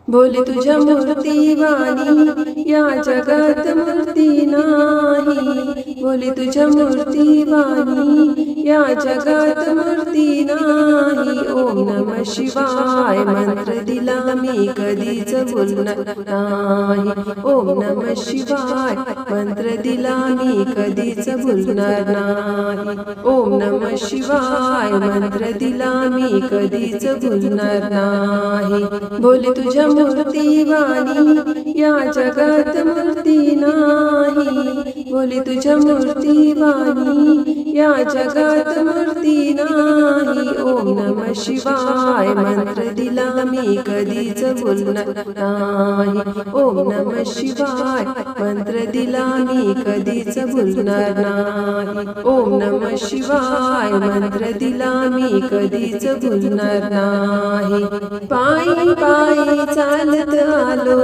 बोले तुझ्या मूर्तीवाणी या जगात मूर्ती नाही। बोले तुझ्या मूर्तीवाणी या जगात मूर्ती नाही। ओम नमः शिवाय मंत्र दिला मी कधीच भुलणार नाही। ओम नमः शिवाय मंत्र दिला मी कधीच भुलणार नाही। ओम नमः शिवाय मंत्र दिला मी कधीच भुलणार नाही। बोले तुझ्या मूर्तीवाणी या जगात मूर्ती नाही। बोले तुझ्या मूर्तीवाणी या जगात मूर्ती नाही। ओम नमः शिवाय मंत्र दिला मी कधीच भुलणार नाही। ओम नमः शिवाय मंत्र दिला मी कधीच भुलणार नाही। ओम नमः शिवाय मंत्र दिला मी कधीच भुलणार नाही। पायी पायी चालत आलो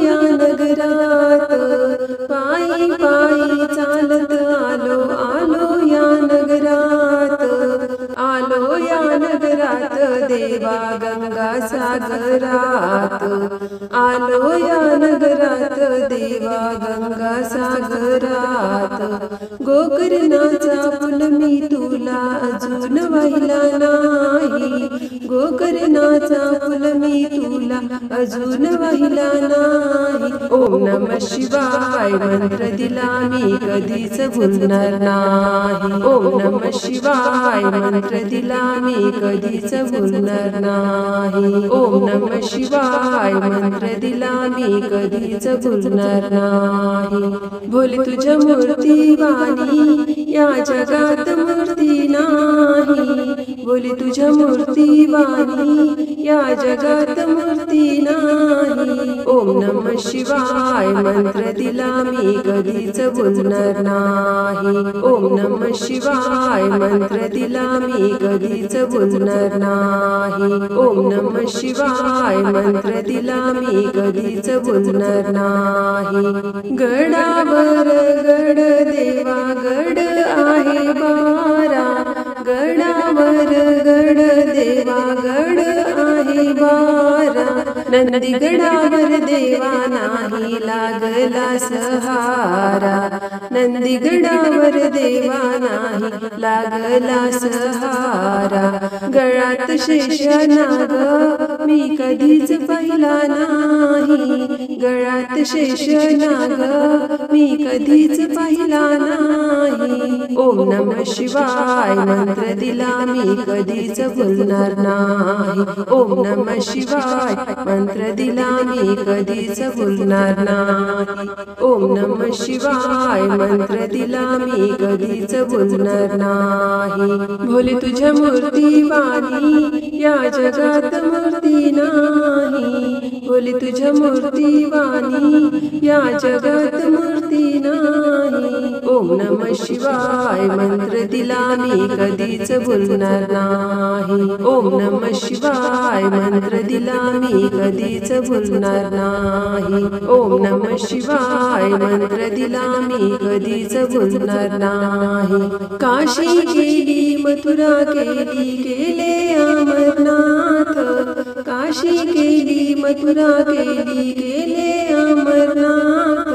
या नगरात। पायी पायी चालत आलो या नगरात। आलो या नगरात देवा गंगा सागरात। आलो या नगरात देवा गंगा सागरात। गोकर्णाचा फुल मी तुला अजून वाहिला नाही। गोकर्णाचा फुल मी तुला अजून वाहिला नाही। ओम नमः शिवाय मंत्र दिला मी कधीच भुलणार नाही। ओम नमः शिवाय मंत्र दिला मी कधीच भुलणार नाही। ओम नमः शिवाय मंत्र दिला मी कधीच भुलणार नाही। बोले तुझ्या मूर्तीवाणी या जगात मूर्ती नाही। बोले तुझ्या मूर्तीवाणी या जगात मूर्ती नाही। ओम नमः शिवाय मंत्र दिला मी कधीच भुलणार नाही। ओम नमः शिवाय मंत्र दिला मी कधीच भुलणार नाही। ओम नमः शिवाय मंत्र दिला मी कधीच भुलणार नाही। गडावर गड देवा गड आहे बारा। गडावर गड देवा गड आहे बारा। नंदीगडावर देवा नाही लागला सहारा। नंदीगडावर देवा नाही लागला सहारा। गळात शेषनाग मी कधीच पाहिला नाही। गळात शेषनाग मी कधीच पाहिला नाही। ओम नमः शिवाय मंत्र दिला मी कधीच भुलणार नाही। ओम नमः शिवाय मंत्र दिला मी कधीच भुलणार नाही। ओम नमः शिवाय मंत्र दिला मी कधीच भुलणार नाही। बोले तुझ्या मूर्तीवाणी या जगात मूर्ती नाही। बोले तुझ्या मूर्तीवाणी या जगात मूर्ती नाही। ओम नमः शिवाय मंत्र दिला मी कधीच भुलणार नाही। ओम नमः शिवाय मंत्र दिला मी कधीच भुलणार नाही। ओम नमः शिवाय मंत्र दिला मी कधीच भुलणार नाही। काशी केली मथुरा केली केले अमरनाथ। काशी केली मथुरा केली केले अमरनाथ।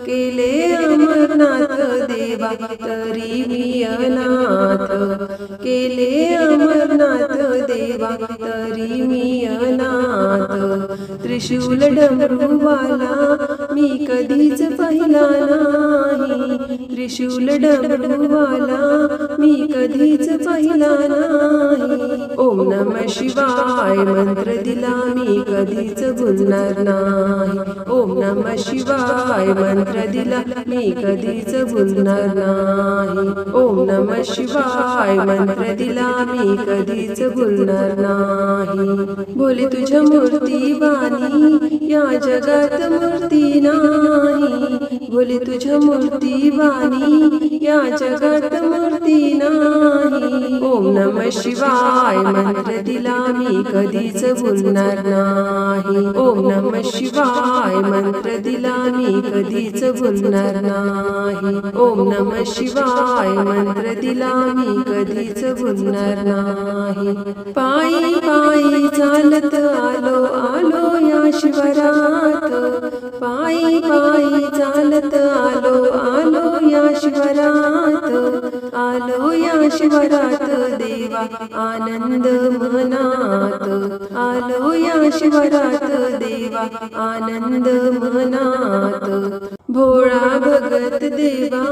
केले अमरनाथ देवा तरी मी अनाथ। केले अमरनाथ देवा तरी मी अनाथ। त्रिशूल डमरूवाला मी कधीच पाहिला नाही। त्रिशूल डमरूवाला मी कधीच पाहिला नाही। ओम नमः शिवाय मंत्र दिला मी कधीच भुलणार नाही। ओम नमः शिवाय मंत्र दिला मी कधीच भुलणार नाही। ओम नमः शिवाय मंत्र दिला मी कधीच भुलणार नाही। बोले तुझ्या मूर्तीवाणी या जगात मूर्ती नाही। बोले तुझ्या मूर्तीवाणी या जगात मूर्ती नाही। ओम नमः शिवाय मंत्र दिला मी कधीच भुलणार नाही। ओम नमः शिवाय मंत्र दिला मी कधीच भुलणार नाही। ओम नमः शिवाय मंत्र दिला मी कधीच भुलणार नाही। पायी पायी चालत आलो आलो या शिवरात, पायी पायी चालत आलो आलो या शिवरात, आलो या शिवरात देवा आनंद मनात, आलो या शिवरात देवा आनंद मनात। भोळा भगत देवा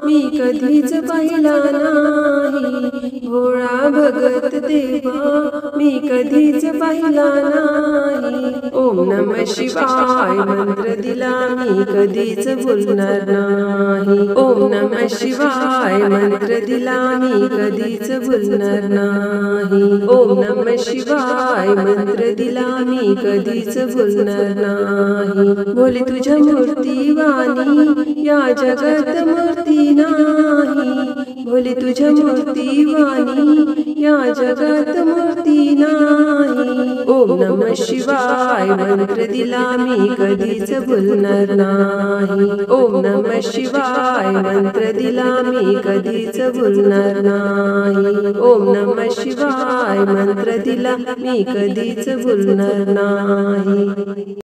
मी कधीच पाहिला नाही, भोळा भगत देवा मी कधीच पाहिला नाही। ओम नमः शिवाय मंत्र दिला मी कधीच भुलणार नाही। ओम नमः शिवाय मंत्र दिला मी कधीच भुलणार नाही। ओम नमः शिवाय मंत्र दिला मी कधीच भुलणार नाही। बोले तुझ्या मूर्तीवाणी या जगात मूर्ती नाही, बोले तुझ्या मूर्तीवाणी या जगात मूर्ती नाही। ओम नमः शिवाय मंत्र दिला मी कधीच भुलणार नाही। ओम नमः शिवाय मंत्र दिला मी कधीच भुलणार नाही। ओम नमः शिवाय मंत्र दिला मी कधीच भुलणार नाही।